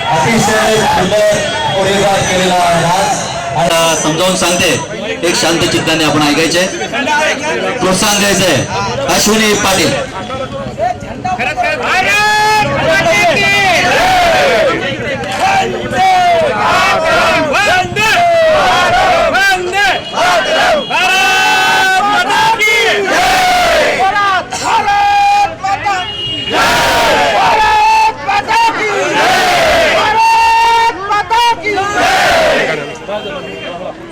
अतिशय सुंदर कोरिओग्राफ केलेला नाच समजावून सांगते, एक शांत चित्ताने आपण ऐकायचे, प्रोत्साहन द्यायचंय। अश्विनी पाटील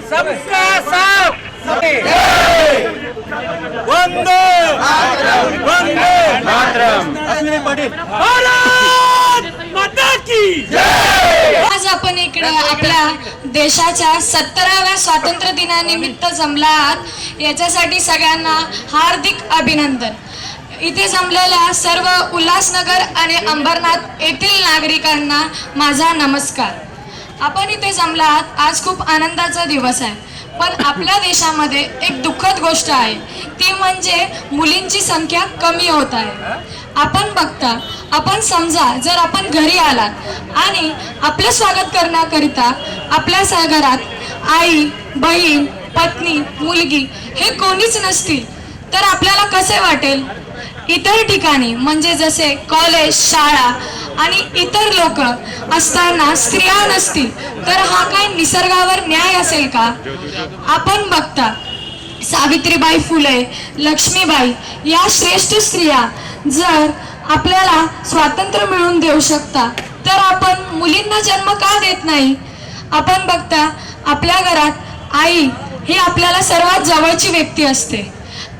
सबका साथ वंदे वंदे मातरम। अश्विनी पाटील भारत माता की जय। आज आपण इकडे आपल्या देशाच्या 17व्या स्वातंत्र्य दिनानिमित्त जमला आहात, याच्यासाठी सगळ्यांना हार्दिक अभिनंदन। इथे जमलेल्या सर्व उल्हासनगर आणि अंबरनाथ येथील नागरिकांना माझा नमस्कार। आपण इथे जमला आहात, आज खूप आनंदाचा दिवस आहे, पण आपल्या देशामध्ये एक दुःखद गोष्ट आहे, ती म्हणजे मुलींची संख्या कमी होत आहे। आपण बघता, आपण समजा जर आपण घरी आलात आणि आपलं स्वागत करण्याकरिता आपल्या घरात आई, बहीण, पत्नी, मुलगी हे कोणीच नसतील तर आपल्याला कसे वाटेल? इतर ठिकाणी म्हणजे जसे कॉलेज, शाळा आणि इतर लोक असताना स्त्रिया नसतील तर हा काय निसर्गावर न्याय असेल का? आपण बघता सावित्रीबाई फुले, लक्ष्मीबाई या श्रेष्ठ स्त्रिया जर आपल्याला स्वातंत्र्य मिळवून देऊ शकता तर आपण मुलींना जन्म का देत नाही? आपण बघता आपल्या घरात आई ही आपल्याला सर्वात जवळची व्यक्ती असते।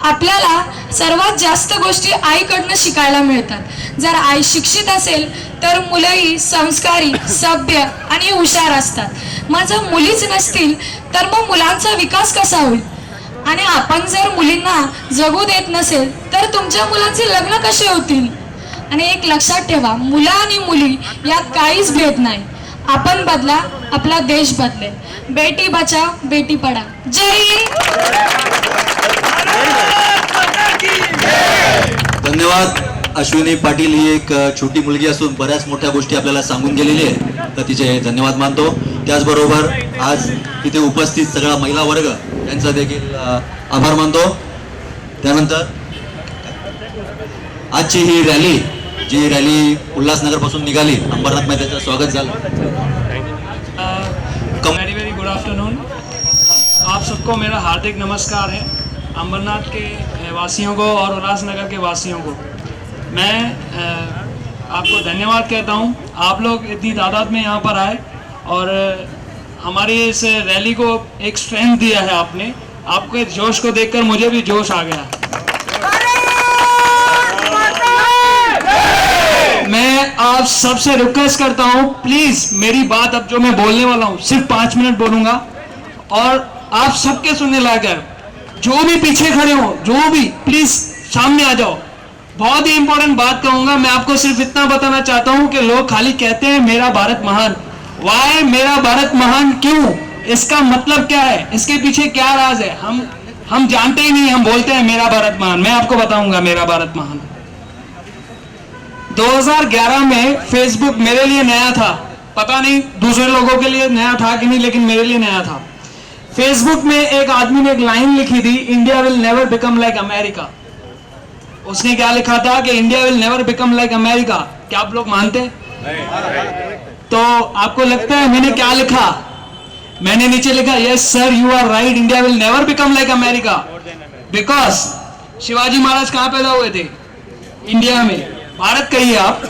आपल्याला सर्वात जास्त गोष्टी आईकडनं शिकायला मिळतात। जर आई शिक्षित असेल तर मुलंही संस्कारी, सभ्य आणि हुशार असतात। मग जर मुलीच नसतील तर मग मुलांचा विकास कसा होईल? आणि आपण जर मुलींना जगू देत नसेल तर तुमच्या मुलांचे लग्न कसे होतील? आणि एक लक्षात ठेवा, मुलं आणि मुली यात काहीच भेद नाही। आपण बदला, आपला देश बदलेल। बेटी बचाओ, बेटी पढाओ। जय हिंद। धन्यवाद। अश्विनी पाटील ही एक छोटी मुलगी असून बऱ्याच मोठ्या गोष्टी आपल्याला सांगून गेलेली आहे, तर तिचे धन्यवाद मानतो। त्याचबरोबर आज इथे उपस्थित सगळा महिला वर्ग यांचा देखील आभार मानतो। त्यानंतर आजची ही रॅली, जी रॅली उल्हासनगर पासून निघाली, अंबरनाथ मध्ये त्याचं स्वागत झालं। Very good afternoon. आप सबको मेरा हार्दिक नमस्कार है। अंबरनाथ के वासियों को और उल्लासनगर के वासियों को मैं आपको धन्यवाद कहता हूँ। आप लोग इतनी तादाद में यहाँ पर आए और हमारी इस रैली को एक स्ट्रेंथ दिया है आपने। आपके जोश को देखकर मुझे भी जोश आ गया। मैं आप सबसे रिक्वेस्ट करता हूँ, प्लीज मेरी बात अब जो मैं बोलने वाला हूँ सिर्फ 5 मिनट बोलूँगा और आप सबके सुनने लायक है। जो भी पीछे खड़े हो, जो भी, प्लीज सामने आ जाओ। बहुत ही इंपॉर्टेंट बात कहूंगा। मैं आपको सिर्फ इतना बताना चाहता हूं कि लोग खाली कहते हैं मेरा भारत महान। वाई मेरा भारत महान क्यों? इसका मतलब क्या है? इसके पीछे क्या राज है? हम जानते ही नहीं, हम बोलते हैं मेरा भारत महान। मैं आपको बताऊंगा मेरा भारत महान। 2011 में फेसबुक मेरे लिए नया था, पता नहीं दूसरे लोगों के लिए नया था कि नहीं, लेकिन मेरे लिए नया था। फेसबुक में एक आदमी ने एक लाइन लिखी थी, India will never become like America. उसने क्या लिखा था कि India will never become like America. क्या आप लोग मानते हैं? तो आपको लगता है मैंने क्या लिखा? मैंने नीचे लिखा, yes sir you are right, India will never become like America. Because Shivaji Maharaj कहाँ पैदा हुए थे? इंडिया में। भारत कहिए आप,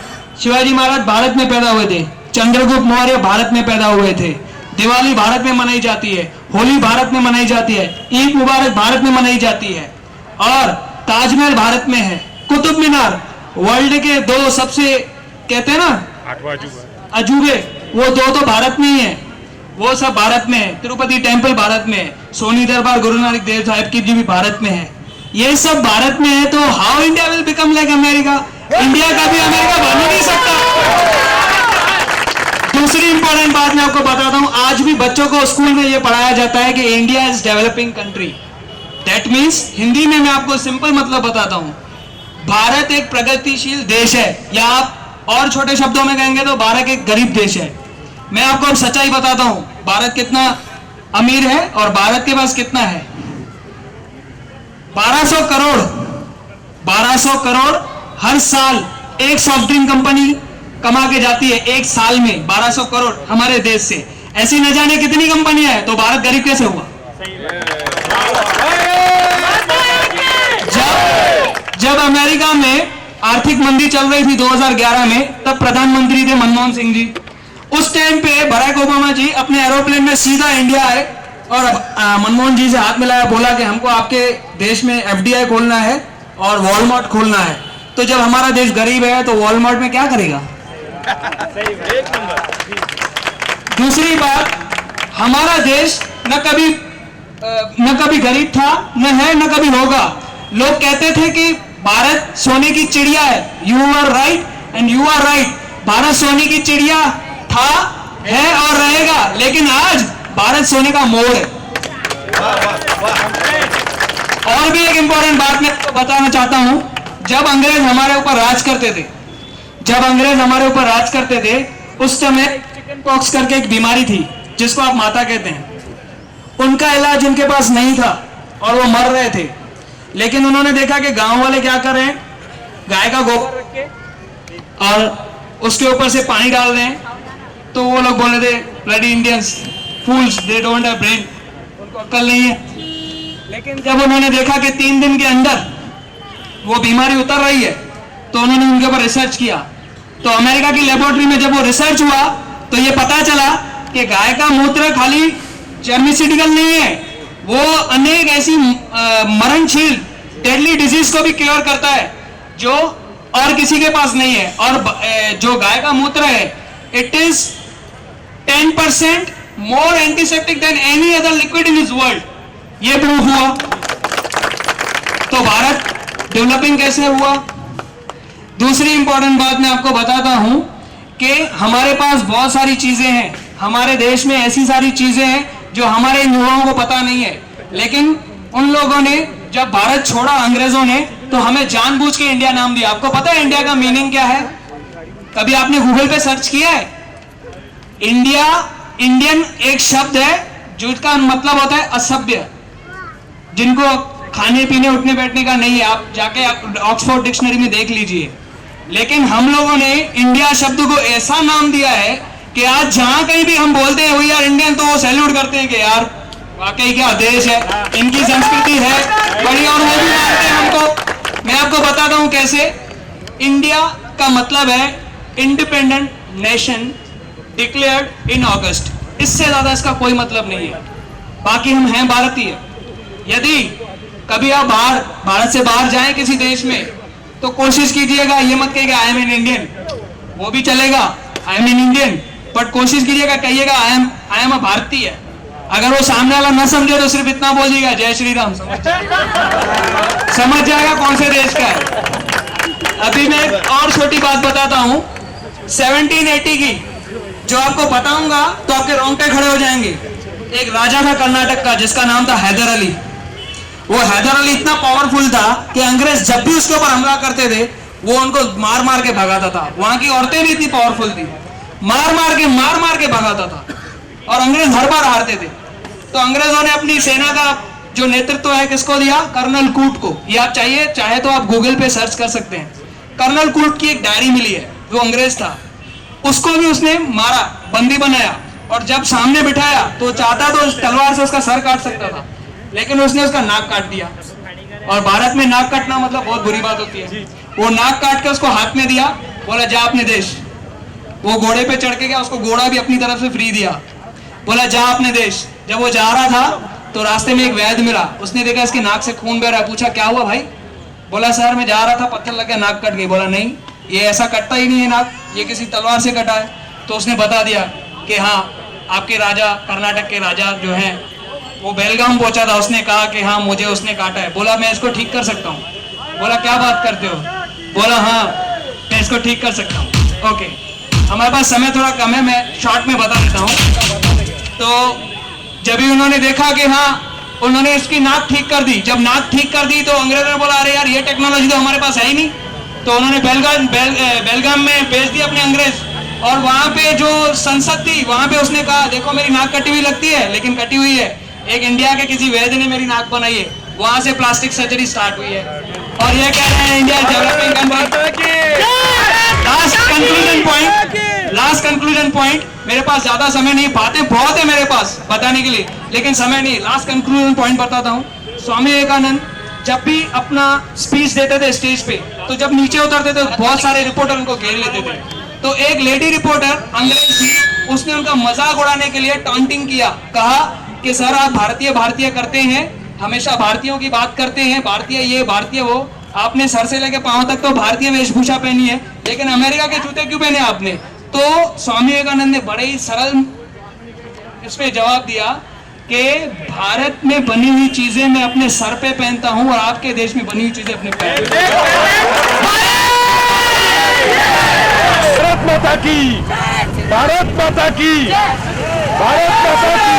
शिवाजी महाराज भारत में पैदा हुए थे। चंद्रगुप्त मौर्य भारत में पैदा हुए थे। दिवाली भारत में मनाई जाती है, होली भारत में मनाई जाती है, ईद मुबारक भारत में मनाई जाती है, और ताजमहल भारत में है। कुतुब मीनार वर्ल्ड के 2 सबसे कहते हैं ना अजूबे, वो 2 तो भारत में ही है, वो सब भारत में है। तिरुपति टेम्पल भारत में है, सोनी दरबार गुरु नानक देव साहिब की जी भी भारत में है। ये सब भारत में है, तो how India will become like America? India का भी अमेरिका बन नहीं सकता। दूसरी इंपॉर्टेंट बात मैं आपको बताता हूं, आज भी बच्चों को स्कूल में ये पढ़ाया जाता है कि India is developing country. That means Hindi में मैं आपको सिंपल मतलब बताता हूं, भारत एक प्रगतिशील देश है, या आप और छोटे शब्दों में कहेंगे तो भारत एक गरीब देश है। मैं आपको अब सच्चाई बताता हूं, भारत कितना अमीर है और भारत के पास कितना है। 1200 करोड़ हर साल एक सॉफ्ट ड्रिंक कंपनी कमा के जाती है, एक साल में 1200 करोड़ हमारे देश से। ऐसी न जाने कितनी कंपनियां हैं, तो भारत गरीब कैसे हुआ? जब अमेरिका में आर्थिक मंदी चल रही थी 2011 में, तब प्रधानमंत्री थे मनमोहन सिंह जी। उस टाइम पे बराक ओबामा जी अपने एरोप्लेन में सीधा इंडिया आए और मनमोहन जी से हाथ मिलाया, बोला कि हमको आपके देश में एफडीआई खोलना है और वॉलमार्ट खोलना है। तो जब हमारा देश गरीब है तो वॉलमार्ट में क्या करेगा? दूसरी बात, हमारा देश न कभी गरीब था, न है, न कभी होगा। लोग कहते थे कि भारत सोने की चिड़िया है। You are right and you are right. Bharat सोने की चिड़िया था, है और रहेगा, लेकिन आज भारत सोने का मोड़ है। और भी एक इंपॉर्टेंट बात मैं आपको बताना चाहता हूं, जब अंग्रेज हमारे ऊपर राज करते थे, उस समय चिकन पॉक्स करके एक बीमारी थी जिसको आप माता कहते हैं। उनका इलाज उनके पास नहीं था और वो मर रहे थे। लेकिन उन्होंने देखा कि गांव वाले क्या कर रहे हैं, गाय का गोबर रख के और उसके ऊपर से पानी डाल रहे हैं। तो वो लोग बोले थे, bloody Indians, fools, they don't have brain, उनको अक्ल नहीं है। लेकिन जब उन्होंने देखा कि 3 दिन के अंदर वो बीमारी उतर रही है, तो उन्होंने उनके ऊपर रिसर्च किया। तो अमेरिका की लेबोरेटरी में जब वो रिसर्च हुआ तो ये पता चला कि गाय का मूत्र खाली जर्मिसिटिकल नहीं है, वो अनेक ऐसी मरणशील डेडली डिजीज को भी क्योर करता है जो और किसी के पास नहीं है। और जो गाय का मूत्र है, it is 10% more antiseptic than any other liquid in this world. ये प्रूफ हुआ। तो भारत डेवलपिंग कैसे हुआ? दूसरी इंपॉर्टेंट बात मैं आपको बताता हूं कि हमारे पास बहुत सारी चीजें हैं, हमारे देश में ऐसी सारी चीजें हैं जो हमारे युवाओं को पता नहीं है। लेकिन उन लोगों ने जब भारत छोड़ा अंग्रेजों ने, तो हमें जानबूझ के इंडिया नाम दिया। आपको पता है इंडिया का मीनिंग क्या है? कभी आपने गूगल पे सर्च किया है? इंडियन एक शब्द है जिसका मतलब होता है असभ्य, जिनको खाने पीने उठने बैठने का नहीं है। आप जाके ऑक्सफोर्ड डिक्शनरी में देख लीजिए। लेकिन हम लोगों ने इंडिया शब्द को ऐसा नाम दिया है कि आज जहां कहीं भी हम बोलते हैं वी आर इंडियन, तो वो सैल्यूट करते हैं कि यार वाकई क्या देश है, इनकी संस्कृति है बड़ी, और वो भी मानते हैं हमको। मैं आपको बताता हूं कैसे। इंडिया का मतलब है इंडिपेंडेंट नेशन डिक्लेयर्ड इन अगस्त। इससे ज्यादा इसका कोई मतलब नहीं है। बाकी हम हैं भारतीय। यदि कभी आप भारत से बाहर जाएं किसी देश में, तो कोशिश कीजिएगा, ये मत कहिएगा आई एम एन इंडियन, वो भी चलेगा, I am an Indian, but कोशिश कीजिएगा कहिएगा आई एम अ भारतीय। अगर वो सामने वाला ना समझे तो सिर्फ इतना बोल दीजिएगा जय श्री राम, समझ जाएगा कौन से देश का है। अभी मैं एक और छोटी बात बताता हूं, 1780 की, जो आपको बताऊंगा तो आपके रोंगटे खड़े हो जाएंगे। एक राजा था कर्नाटक का जिसका नाम था हैदर अली। वो हैदर अली इतना पावरफुल था कि अंग्रेज जब भी उसके ऊपर हमला करते थे, वो उनको मार मार के भगाता था। वहां की औरतें भी इतनी पावरफुल थी, मार मार के भगाता था, और अंग्रेज हर बार हारते थे। तो अंग्रेजों ने अपनी सेना का जो नेतृत्व है किसको दिया? कर्नल कूट को। ये आप चाहे तो आप गूगल पे सर्च कर सकते हैं। कर्नल कूट की एक डायरी मिली है, वो अंग्रेज था, उसको भी उसने मारा, बंदी बनाया, और जब सामने बिठाया तो चाहता तो तलवार से उसका सर काट सकता था, लेकिन उसने उसका नाक काट दिया। और भारत में नाक काटना मतलब बहुत बुरी बात होती है। वो नाक काट के उसको हाथ में दिया, बोला जा अपने देश। वो घोड़े पे चढ़ के गया, उसको घोड़ा भी अपनी तरफ से फ्री दिया, बोला जा अपने देश। जब वो जा रहा था तो रास्ते में एक वैद्य मिला, उसने देखा इसकी नाक से खून बह रहा है, पूछा क्या हुआ भाई? बोला सर मैं जा रहा था, पत्थर लग गया, नाक कट गई। बोला नहीं, ये ऐसा कटता ही नहीं है नाक, ये किसी तलवार से कटा है। तो उसने बता दिया कि हाँ आपके राजा, कर्नाटक के राजा जो हैं, वो बेलगाम पहुंचा था, उसने कहा कि हाँ मुझे उसने काटा है। बोला मैं इसको ठीक कर सकता हूँ। बोला क्या बात करते हो? बोला हाँ मैं इसको ठीक कर सकता हूँ। ओके, हमारे पास समय थोड़ा कम है, मैं शॉर्ट में बता देता हूँ। तो जब भी उन्होंने देखा कि हाँ उन्होंने इसकी नाक ठीक कर दी। जब नाक ठीक कर दी तो अंग्रेजों ने बोला अरे यार ये टेक्नोलॉजी तो हमारे पास है ही नहीं, तो उन्होंने बेलगाम में भेज दिया अपने अंग्रेज। और वहां पे जो संसद थी वहां पे उसने कहा देखो मेरी नाक कटी हुई लगती है लेकिन कटी हुई है, एक इंडिया के किसी वैद्य ने मेरी नाक बनाई है। वहां से प्लास्टिक सर्जरी स्टार्ट हुई है और ये कह रहे हैं India developing country. Last conclusion point, मेरे पास ज्यादा समय नहीं, बातें बहुत है मेरे पास बताने के लिए लेकिन समय नहीं। लास्ट कंक्लूजन पॉइंट बताता हूँ। स्वामी विवेकानंद जब भी अपना स्पीच देते थे स्टेज पे, तो जब नीचे उतरते थे बहुत सारे रिपोर्टर उनको घेर लेते थे। तो एक लेडी रिपोर्टर अंग्रेज थी, उसने उनका मजाक उड़ाने के लिए टॉन्टिंग किया, कहा कि सर आप भारतीय भारतीय करते हैं, हमेशा भारतीयों की बात करते हैं, भारतीय ये भारतीय वो, आपने सर से लेकर पांव तक तो भारतीय वेशभूषा पहनी है लेकिन अमेरिका के जूते क्यों पहने आपने? तो स्वामी विवेकानंद ने बड़े ही सरल इस पे जवाब दिया कि भारत में बनी हुई चीजें मैं अपने सर पे पहनता हूं और आपके देश में बनी हुई चीजें अपने पैर पे। भारत माता की, भारत माता की, भारत माता की।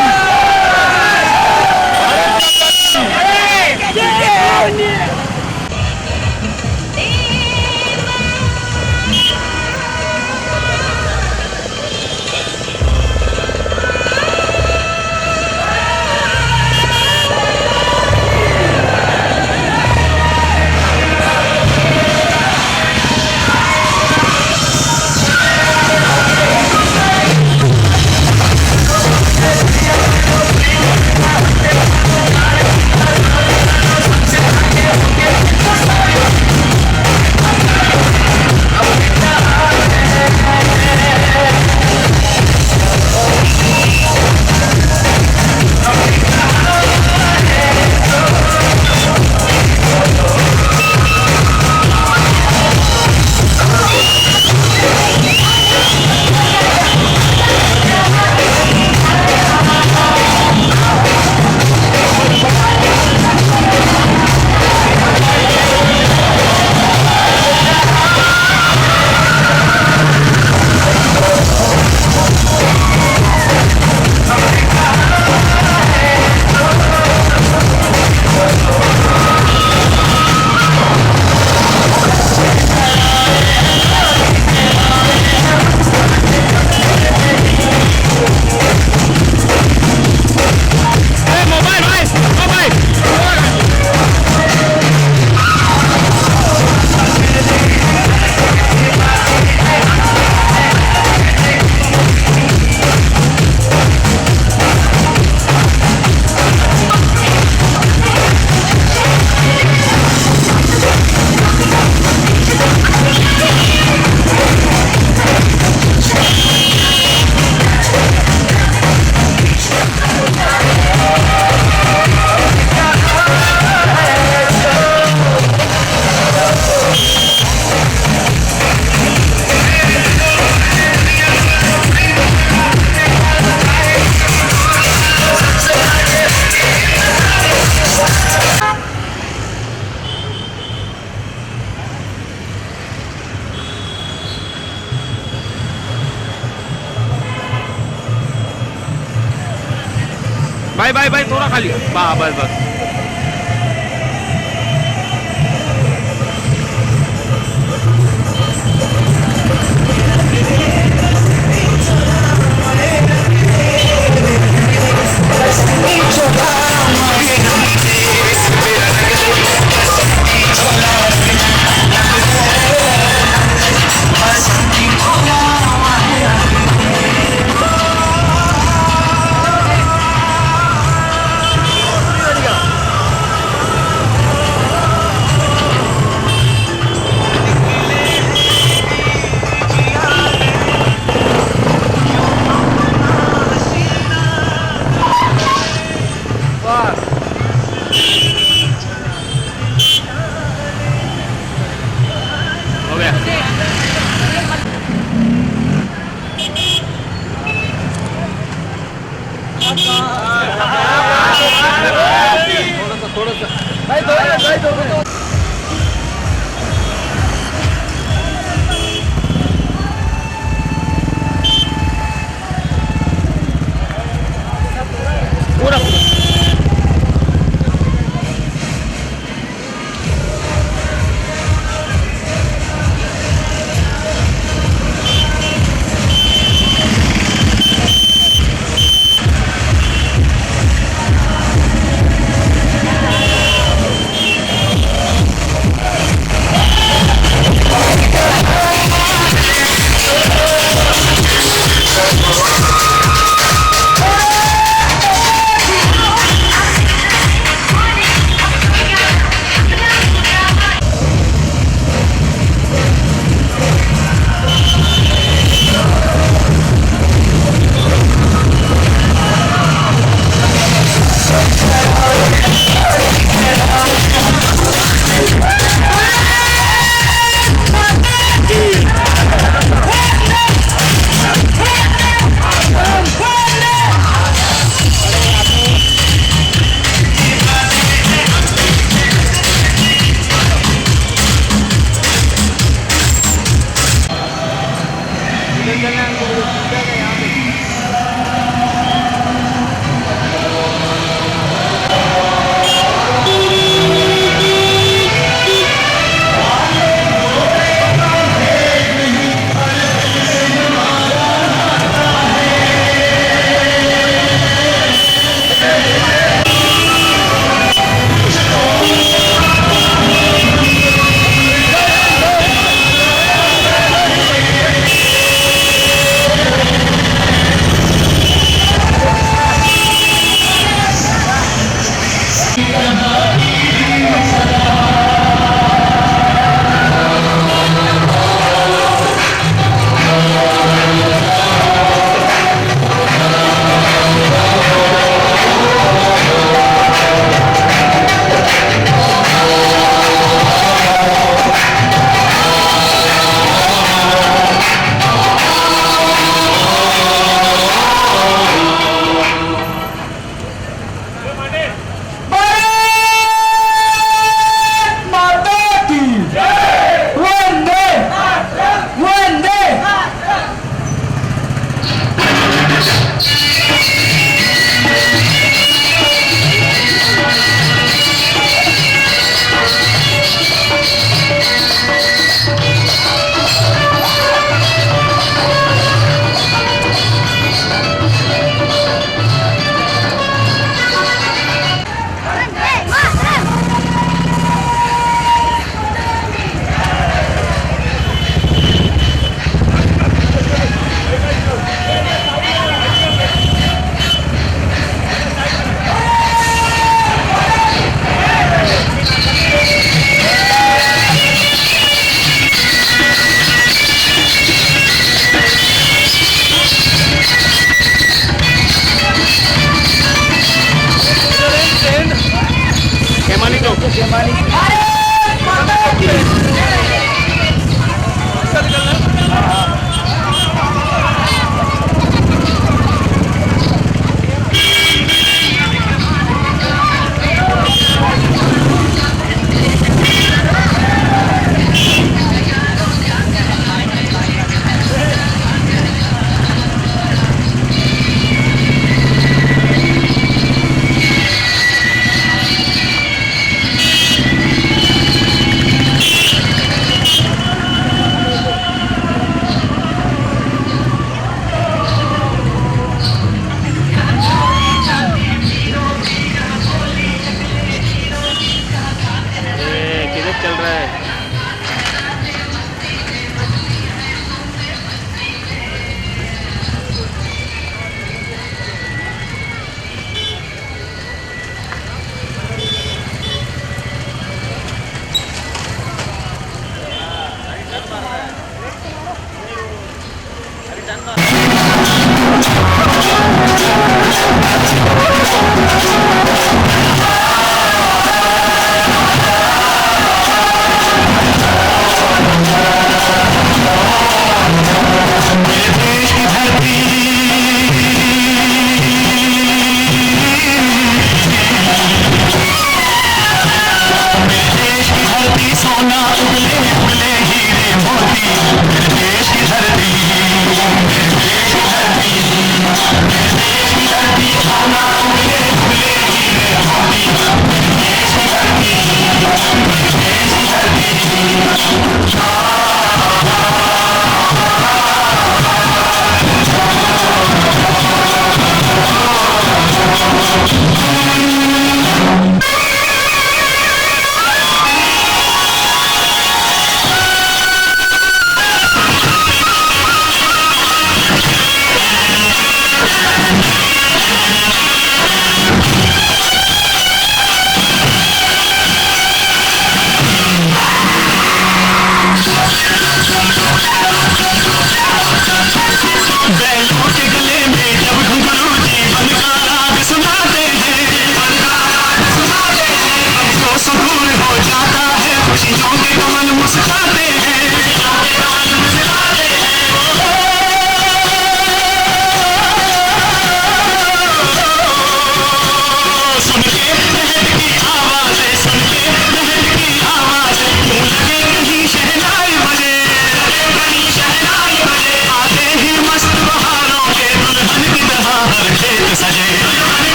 भाई थोड़ा खाली, बस।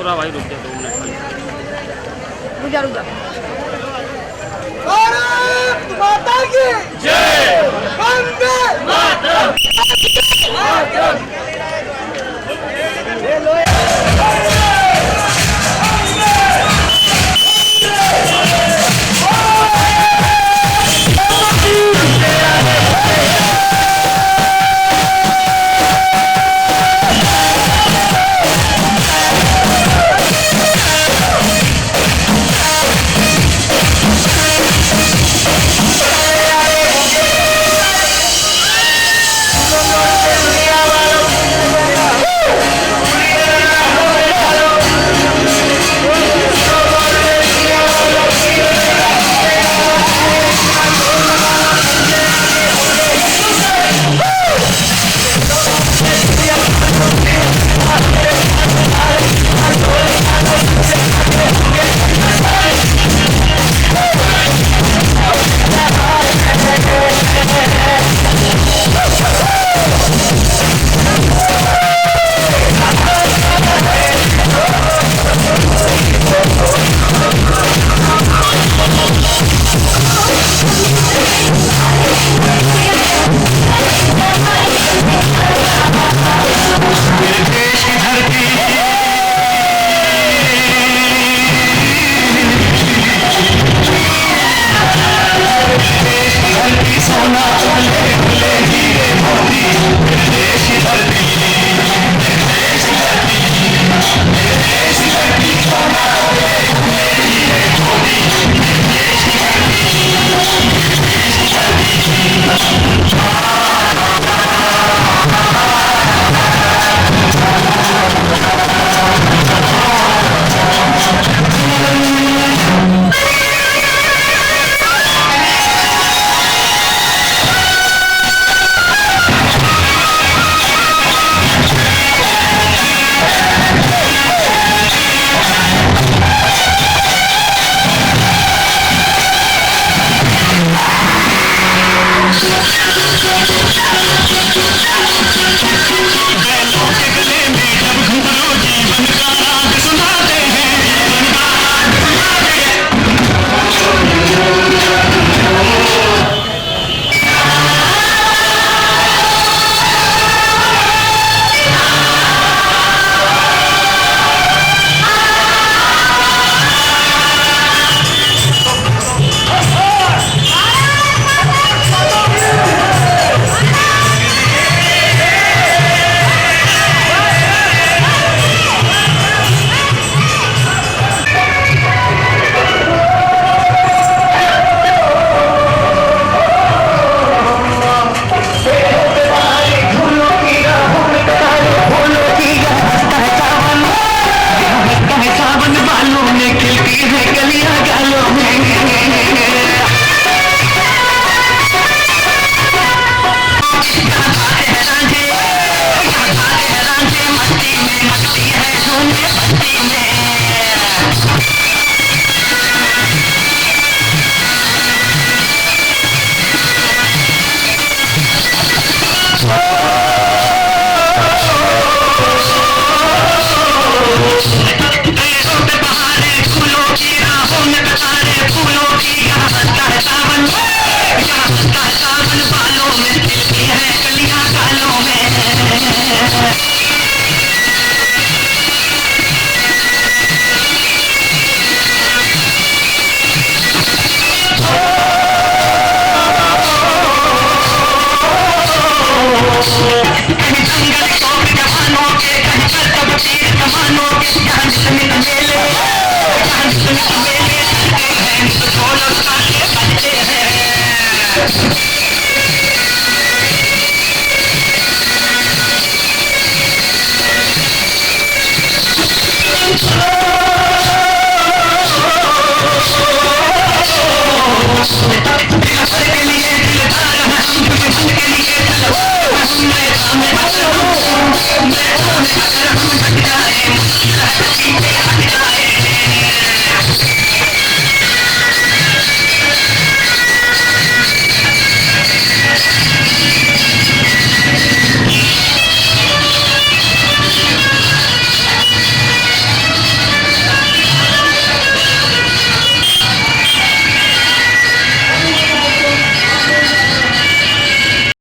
रहा भाई, रुक जा 2 मिनट खाली। भारत माता की जय।